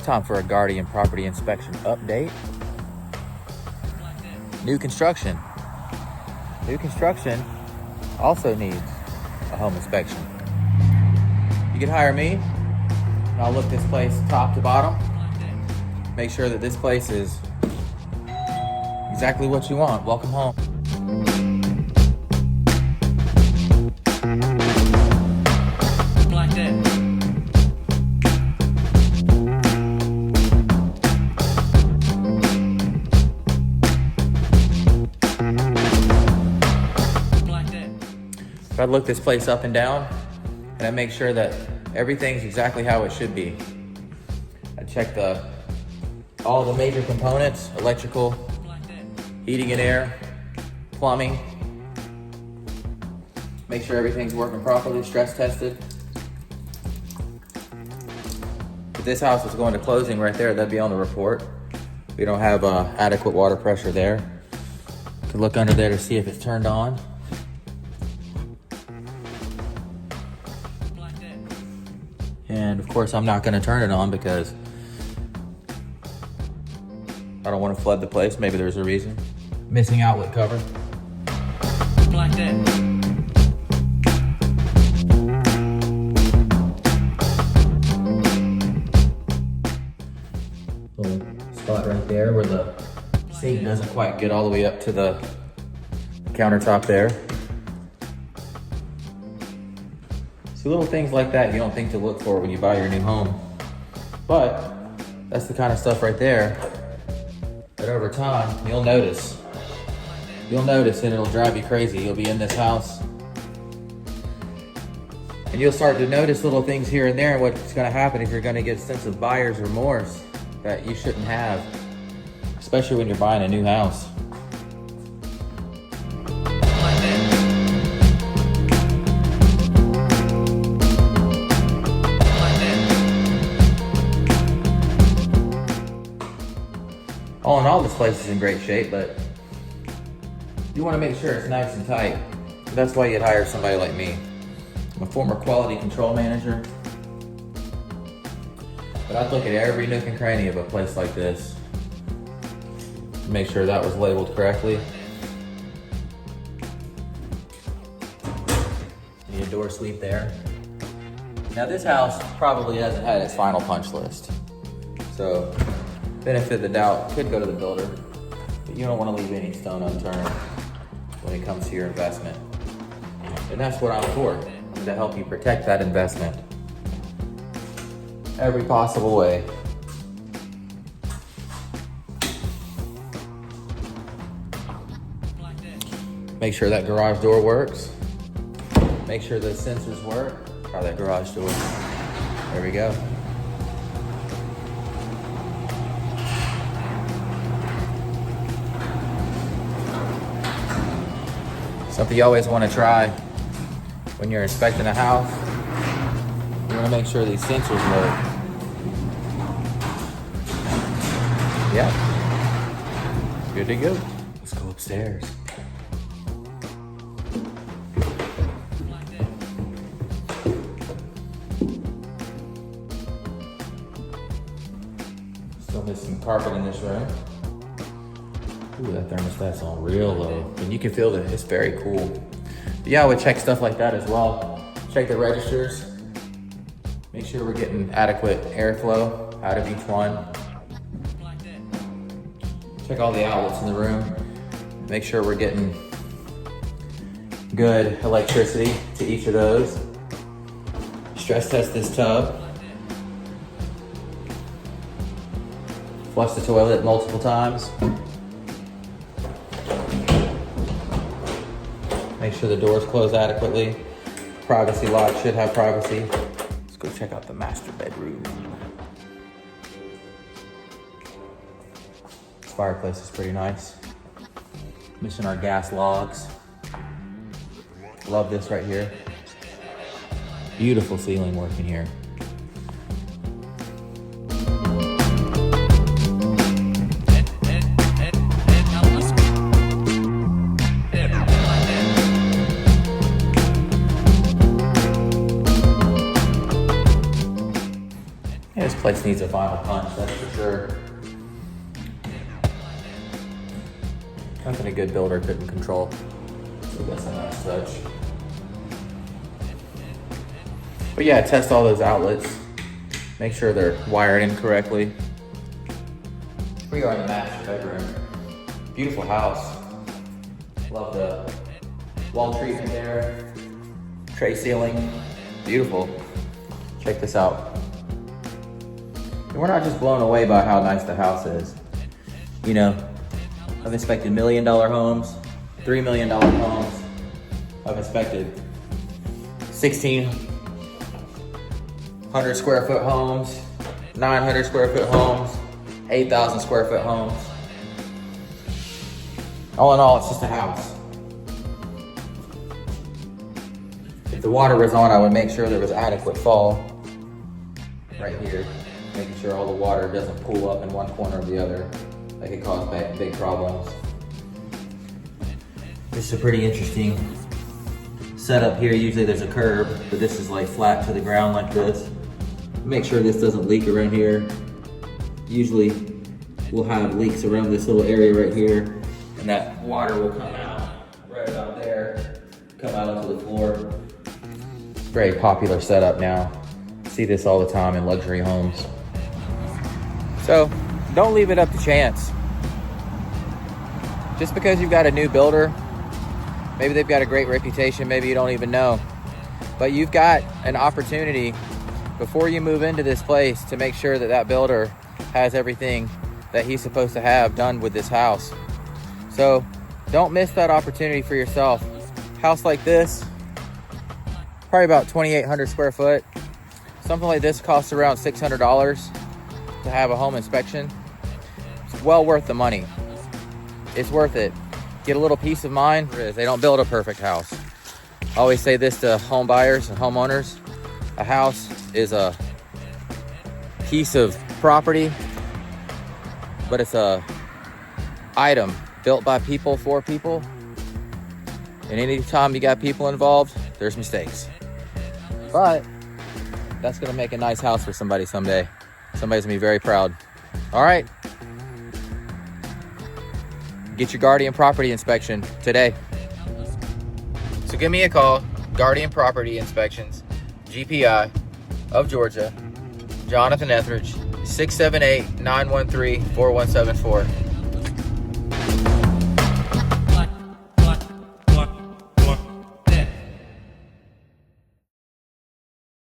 Time for a Guardian property inspection update. New construction. New construction also needs a home inspection. You can hire me, and I'll look this place top to bottom. Make sure that this place is exactly what you want. Welcome home. Like that. I'd look this place up and down, and I make sure that everything's exactly how it should be. I check all the major components: electrical, heating and air, plumbing. Make sure everything's working properly, stress tested. If this house was going to closing right there, that'd be on the report. We don't have adequate water pressure there. Could look under there to see if it's turned on. And of course, I'm not going to turn it on because I don't want to flood the place. Maybe there's a reason. Missing outlet cover. Like that. Little spot right there where the sink doesn't quite get all the way up to the countertop there. So little things like that you don't think to look for when you buy your new home. But that's the kind of stuff right there that over time you'll notice. You'll notice and it'll drive you crazy. You'll be in this house and you'll start to notice little things here and there, and what's gonna happen is you're gonna get a sense of buyer's remorse that you shouldn't have, especially when you're buying a new house. All in all, this place is in great shape, but you want to make sure it's nice and tight. That's why you'd hire somebody like me. I'm a former quality control manager, but I'd look at every nook and cranny of a place like this to make sure that was labeled correctly. Need a door sweep there. Now this house probably hasn't had its final punch list, so benefit of the doubt could go to the builder, but you don't want to leave any stone unturned when it comes to your investment. And that's what I'm for, to help you protect that investment every possible way. Make sure that garage door works. Make sure the sensors work. Try that garage door. There we go. Something you always want to try when you're inspecting a house, you want to make sure these sensors work. Yeah, good to go. Let's go upstairs. Still missing carpet in this room. Ooh, that thermostat's on real low. And you can feel that it's very cool. But yeah, I would check stuff like that as well. Check the registers. Make sure we're getting adequate airflow out of each one. Check all the outlets in the room. Make sure we're getting good electricity to each of those. Stress test this tub. Flush the toilet multiple times. Make sure the doors close adequately. Privacy lock should have privacy. Let's go check out the master bedroom. This fireplace is pretty nice. Missing our gas logs. Love this right here. Beautiful ceiling work in here. Place needs a final punch, that's for sure. Nothing a good builder couldn't control. So that's a nice touch. But yeah, test all those outlets. Make sure they're wired in correctly. We are in the master bedroom. Beautiful house. Love the wall treatment there. Tray ceiling, beautiful. Check this out. And we're not just blown away by how nice the house is. You know, I've inspected $1 million homes, $3 million homes. I've inspected 1,600 square foot homes, 900 square foot homes, 8,000 square foot homes. All in all, it's just a house. If the water was on, I would make sure there was adequate fall right here, making sure all the water doesn't pool up in one corner or the other. That could cause big problems. This is a pretty interesting setup here. Usually there's a curb, but this is like flat to the ground like this. Make sure this doesn't leak around here. Usually we'll have leaks around this little area right here, and that water will come out right about there, come out onto the floor. Very popular setup now. See this all the time in luxury homes. So don't leave it up to chance. Just because you've got a new builder, maybe they've got a great reputation, maybe you don't even know, but you've got an opportunity before you move into this place to make sure that that builder has everything that he's supposed to have done with this house. So don't miss that opportunity for yourself. House like this, probably about 2,800 square foot. Something like this costs around $600 to have a home inspection. It's well worth the money. It's worth it. Get a little peace of mind. They don't build a perfect house. I always say this to home buyers and homeowners. A house is a piece of property, but it's a item built by people for people. And anytime you got people involved, there's mistakes. But that's gonna make a nice house for somebody someday. Somebody's gonna be very proud. All right. Get your Guardian Property Inspection today. So give me a call, Guardian Property Inspections, GPI of Georgia, Jonathan Etheridge, 678-913-4174.